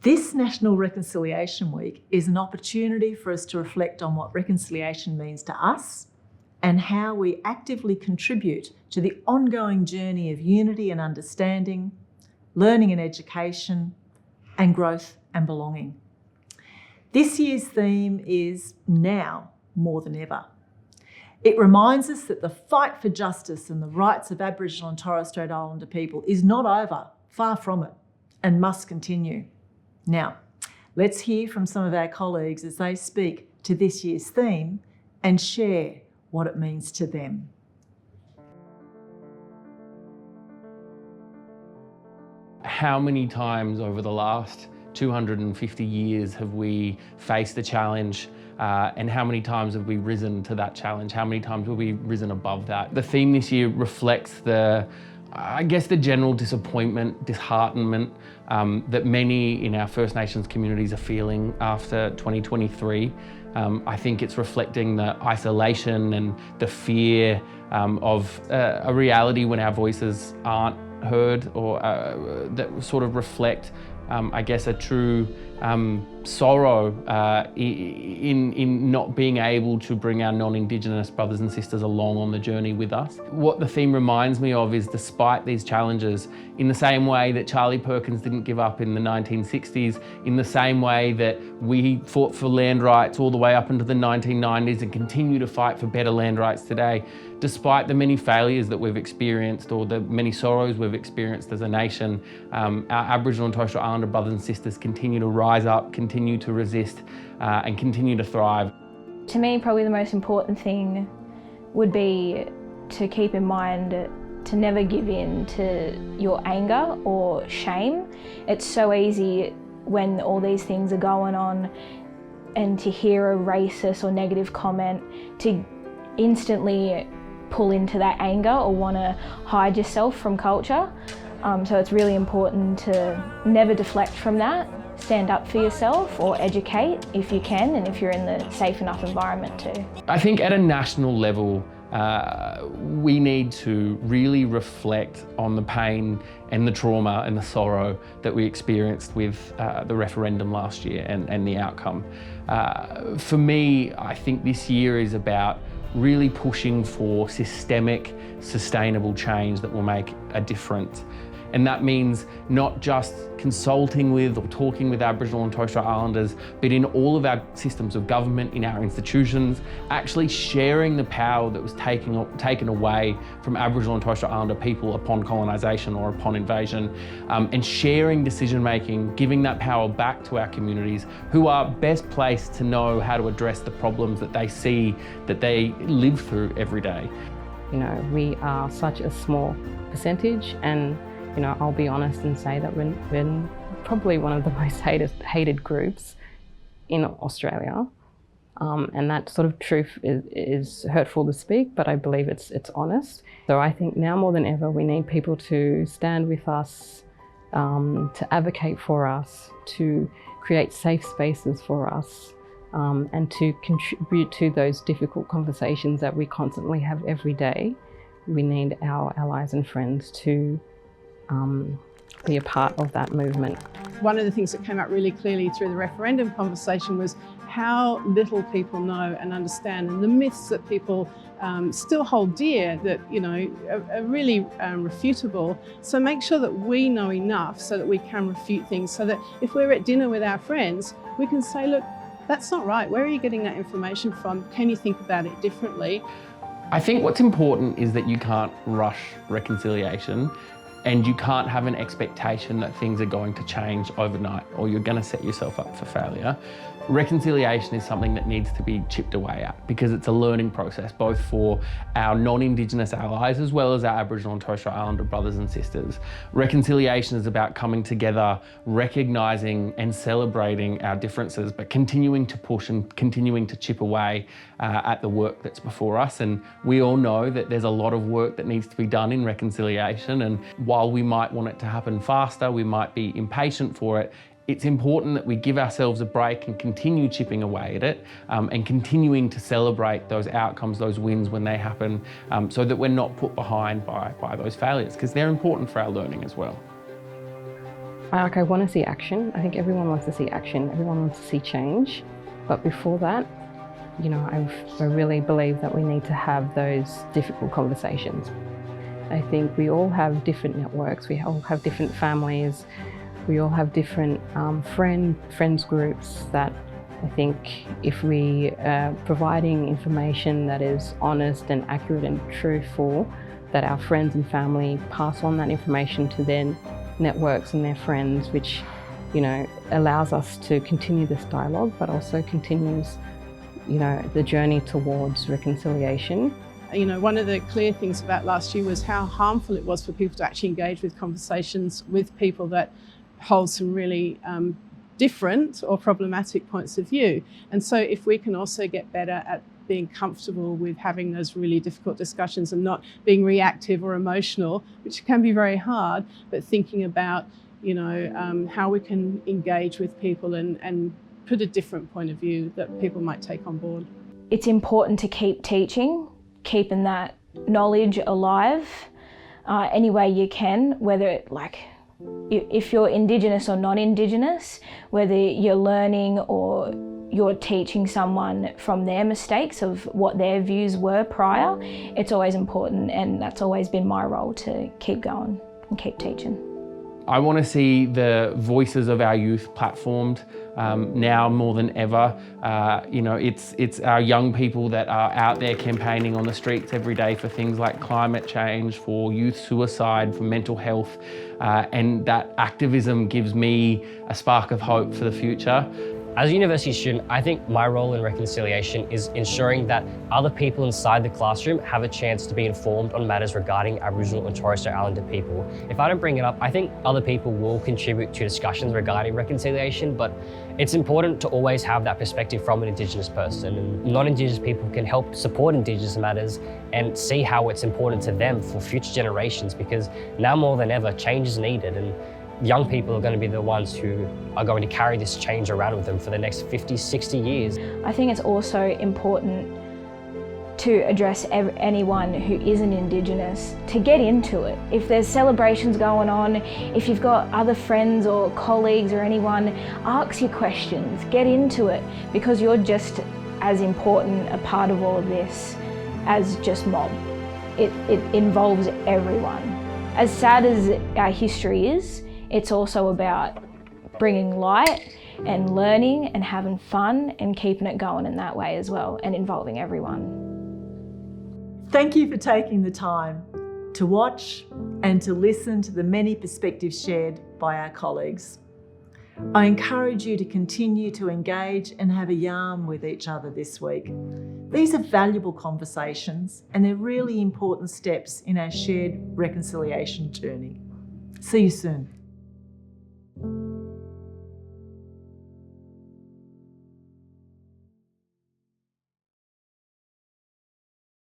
This National Reconciliation Week is an opportunity for us to reflect on what reconciliation means to us and how we actively contribute to the ongoing journey of unity and understanding, learning and education, and growth and belonging. This year's theme is now more than ever. It reminds us that the fight for justice and the rights of Aboriginal and Torres Strait Islander people is not over, far from it, and must continue. Now, let's hear from some of our colleagues as they speak to this year's theme and share what it means to them. How many times over the last 250 years have we faced a challenge, and how many times have we risen to that challenge? How many times have we risen above that? The theme this year reflects the general disappointment, disheartenment that many in our First Nations communities are feeling after 2023. I think it's reflecting the isolation and the fear of a reality when our voices aren't heard, or that sort of reflect a true sorrow in not being able to bring our non-Indigenous brothers and sisters along on the journey with us. What the theme reminds me of is, despite these challenges, in the same way that Charlie Perkins didn't give up in the 1960s, in the same way that we fought for land rights all the way up into the 1990s and continue to fight for better land rights today, despite the many failures that we've experienced or the many sorrows we've experienced as a nation, our Aboriginal and Torres Strait Islander brothers and sisters continue to rise up, continue to resist, and continue to thrive. To me, probably the most important thing would be to keep in mind to never give in to your anger or shame. It's so easy when all these things are going on and to hear a racist or negative comment to instantly pull into that anger or want to hide yourself from culture. So it's really important to never deflect from that. Stand up for yourself or educate if you can, and if you're in the safe enough environment too. I think at a national level, we need to really reflect on the pain and the trauma and the sorrow that we experienced with the referendum last year and the outcome. For me, I think this year is about really pushing for systemic, sustainable change that will make a difference. And that means not just consulting with or talking with Aboriginal and Torres Strait Islanders, but in all of our systems of government, in our institutions, actually sharing the power that was taken away from Aboriginal and Torres Strait Islander people upon colonisation or upon invasion, and sharing decision making, giving that power back to our communities who are best placed to know how to address the problems that they see, that they live through every day. You know, we are such a small percentage, and you know, I'll be honest and say that we're probably one of the most hated groups in Australia, and that sort of truth is hurtful to speak, but I believe it's honest. So I think now more than ever we need people to stand with us, to advocate for us, to create safe spaces for us, and to contribute to those difficult conversations that we constantly have every day. We need our allies and friends to be a part of that movement. One of the things that came out really clearly through the referendum conversation was how little people know and understand, and the myths that people still hold dear that, you know, are really refutable. So make sure that we know enough so that we can refute things, so that if we're at dinner with our friends, we can say, look, that's not right. Where are you getting that information from? Can you think about it differently? I think what's important is that you can't rush reconciliation, and you can't have an expectation that things are going to change overnight, or you're going to set yourself up for failure. Reconciliation is something that needs to be chipped away at, because it's a learning process, both for our non-Indigenous allies as well as our Aboriginal and Torres Strait Islander brothers and sisters. Reconciliation is about coming together, recognising and celebrating our differences, but continuing to push and continuing to chip away at the work that's before us. And we all know that there's a lot of work that needs to be done in reconciliation, and while we might want it to happen faster, we might be impatient for it, it's important that we give ourselves a break and continue chipping away at it, and continuing to celebrate those outcomes, those wins when they happen, so that we're not put behind by those failures, because they're important for our learning as well. I want to see action. I think everyone wants to see action. Everyone wants to see change. But before that, I really believe that we need to have those difficult conversations. I think we all have different networks. We all have different families. We all have different friends groups that I think if we are providing information that is honest and accurate and truthful, that our friends and family pass on that information to their networks and their friends, which, allows us to continue this dialogue, but also continues, the journey towards reconciliation. One of the clear things about last year was how harmful it was for people to actually engage with conversations with people that hold some really different or problematic points of view. And so if we can also get better at being comfortable with having those really difficult discussions and not being reactive or emotional, which can be very hard, but thinking about, how we can engage with people and put a different point of view that people might take on board. It's important to keep teaching, keeping that knowledge alive any way you can, whether if you're Indigenous or non-Indigenous, whether you're learning or you're teaching someone from their mistakes of what their views were prior, it's always important, and that's always been my role, to keep going and keep teaching. I want to see the voices of our youth platformed now more than ever. It's our young people that are out there campaigning on the streets every day for things like climate change, for youth suicide, for mental health, and that activism gives me a spark of hope for the future. As a university student, I think my role in reconciliation is ensuring that other people inside the classroom have a chance to be informed on matters regarding Aboriginal and Torres Strait Islander people. If I don't bring it up, I think other people will contribute to discussions regarding reconciliation, but it's important to always have that perspective from an Indigenous person. And non-Indigenous people can help support Indigenous matters and see how it's important to them for future generations, because now more than ever, change is needed. And young people are going to be the ones who are going to carry this change around with them for the next 50, 60 years. I think it's also important to address anyone who isn't Indigenous, to get into it. If there's celebrations going on, if you've got other friends or colleagues or anyone, ask your questions, get into it, because you're just as important a part of all of this as just mob. It involves everyone. As sad as our history is, it's also about bringing light and learning and having fun and keeping it going in that way as well, and involving everyone. Thank you for taking the time to watch and to listen to the many perspectives shared by our colleagues. I encourage you to continue to engage and have a yarn with each other this week. These are valuable conversations, and they're really important steps in our shared reconciliation journey. See you soon.